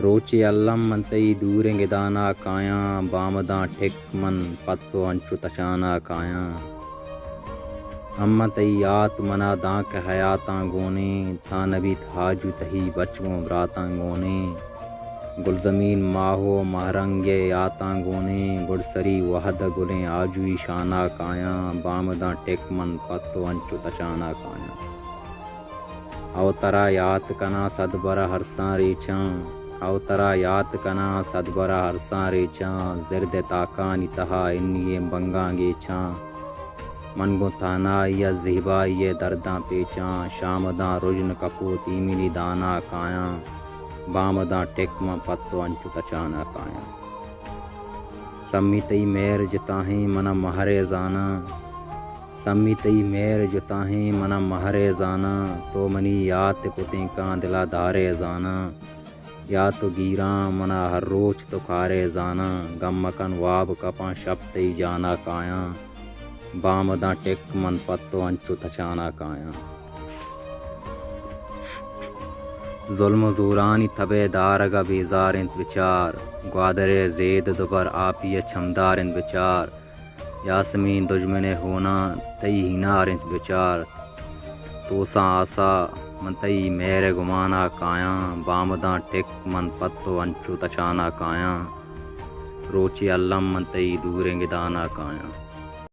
روچے اللم منتئی دوریں گدانا کایاں بامداں ٹھک من پتو انچو تشانا کایاں امتئی یات منا داں کے حیاتاں گونے تا نبی تھاجو تہی بچگوں براتاں گونے گل زمین ماہو مہرنگے یاتاں گونے گڑ سری وحد گلیں آجوئی شانہ کایاں بامداں ٹک من پتو انچو تشانہ کایاں او ترا یات کنا صد برا ہرساں ریچاں او ترا یات کنا صد برا ہرساں ریچاں زرد تاکانی تہا انی بنگاں گیچاں من گو تانائی زہبائی درداں پیچاں شامداں رجن کپوت ایمنی دانا کایاں بامداں ٹک من پتو انچو تچانا کایاں سمی تئی میر جتاہیں منا مہرے زانا سمی تئی میر جتاہیں منا مہرے زانا تو منی یات پتیں کاں دلا دارے زانا یا تو گیراں منا ہر روچ تو کھارے زانا گم مکن واب کپاں شب تئی جانا کایاں بامداں ٹک من پتو انچو تچانا کایاں ظلم و زورانی تبے دارگا بیزارند بچار گوادرے زید دوبر آپی چھمدارند بچار یاسمین دجمن ہونا تئی ہینارند بچار توساں آسا من تئی میرے گمانا کایاں بامداں ٹک من پتو انچو تچانا کایاں روچی اللم من تئی دوریں گدانا کایاں